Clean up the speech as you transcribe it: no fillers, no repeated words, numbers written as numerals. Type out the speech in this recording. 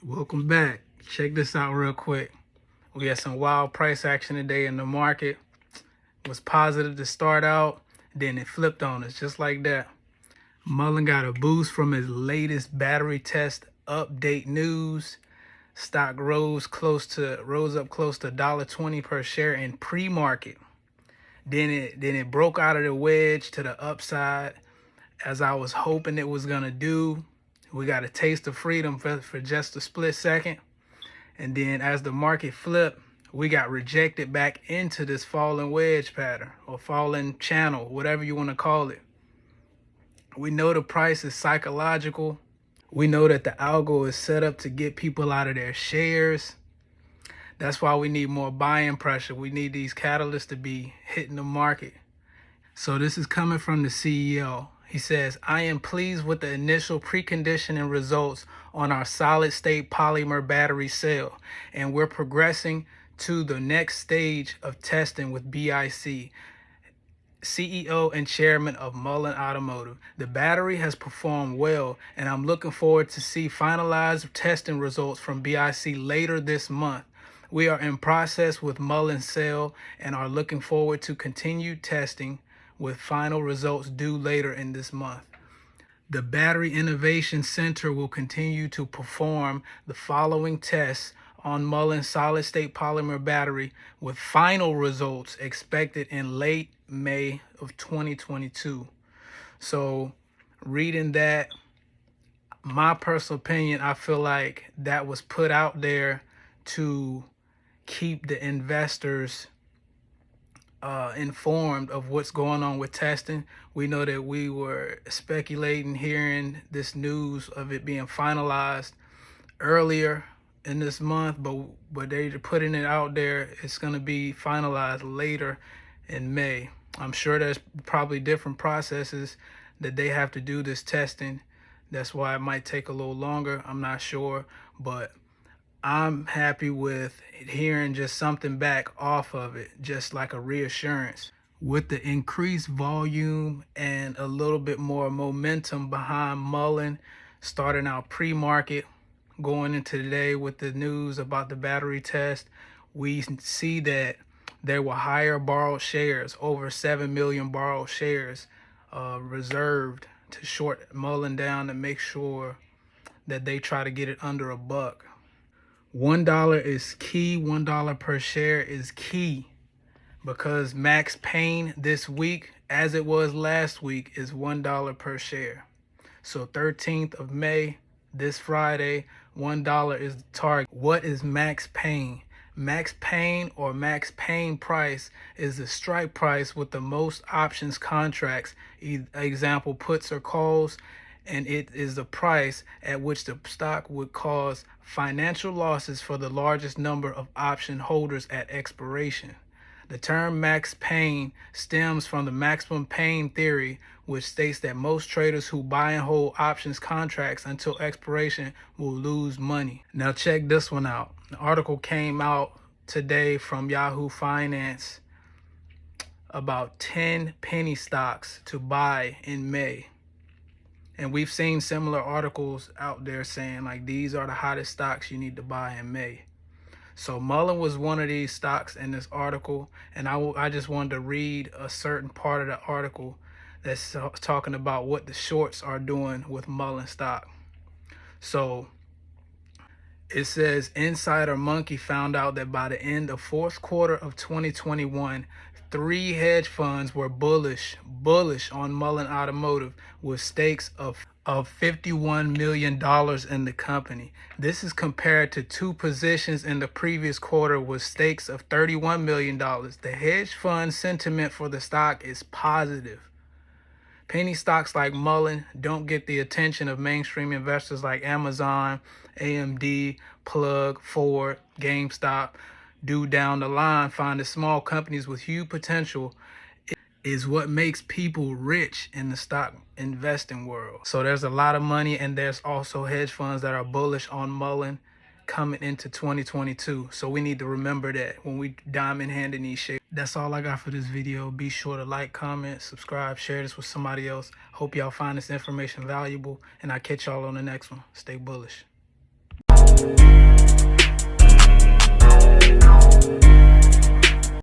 Welcome back. Check this out real quick. We had some wild price action today in the market. It was positive to start out, then it flipped on us just like that. Mullen got a boost from his latest battery test update news. Stock rose up close to $1.20 per share in pre-market. Then it broke out of the wedge to the upside, as I was hoping it was gonna do. We got a taste of freedom for just a split second. And then as the market flipped, we got rejected back into this falling wedge pattern or falling channel, whatever you want to call it. We know the price is psychological. We know that the algo is set up to get people out of their shares. That's why we need more buying pressure. We need these catalysts to be hitting the market. So this is coming from the CEO. He says, I am pleased with the initial preconditioning results on our solid state polymer battery cell, and we're progressing to the next stage of testing with BIC, CEO and chairman of Mullen Automotive. The battery has performed well, and I'm looking forward to see finalized testing results from BIC later this month. We are in process with Mullen Cell and are looking forward to continued testing with final results due later in this month. The Battery Innovation Center will continue to perform the following tests on Mullen's solid-state polymer battery with final results expected in late May of 2022. So reading that, my personal opinion, I feel like that was put out there to keep the investors informed of what's going on with testing. We know that we were speculating, hearing this news of it being finalized earlier in this month, but they're putting it out there. It's going to be finalized later in May. I'm sure there's probably different processes that they have to do this testing. That's why it might take a little longer. I'm not sure, but I'm happy with hearing just something back off of it, just like a reassurance. With the increased volume and a little bit more momentum behind Mullen starting out pre-market, going into today with the news about the battery test, we see that there were higher borrowed shares, over 7 million borrowed shares reserved to short Mullen down to make sure that they try to get it under $1. $1 is key. $1 per share is key, because Max Pain this week, as it was last week, is $1 per share. So 13th of May, this Friday, $1 is the target. What is Max Pain? Max Pain, or Max Pain price, is the strike price with the most options contracts, example puts or calls, and it is the price at which the stock would cause financial losses for the largest number of option holders at expiration. The term max pain stems from the maximum pain theory, which states that most traders who buy and hold options contracts until expiration will lose money. Now check this one out. The article came out today from Yahoo Finance about 10 penny stocks to buy in May. And we've seen similar articles out there saying like these are the hottest stocks you need to buy in May. So Mullen was one of these stocks in this article, and I just wanted to read a certain part of the article that's talking about what the shorts are doing with Mullen stock. So it says Insider Monkey found out that by the end of fourth quarter of 2021, 3 hedge funds were bullish on Mullen Automotive with stakes of $51 million in the company. This is compared to 2 positions in the previous quarter with stakes of $31 million. The hedge fund sentiment for the stock is positive. Penny stocks like Mullen don't get the attention of mainstream investors like Amazon, AMD, Plug, Ford, GameStop do down the line. Finding small companies with huge potential is what makes people rich in the stock investing world. So there's a lot of money, and there's also hedge funds that are bullish on Mullen, coming into 2022. So we need to remember that when we diamond handing these shares. That's all I got for this video. Be sure to like, comment, subscribe, share this with somebody else. Hope y'all find this information valuable, and I'll catch y'all on the next one. Stay bullish.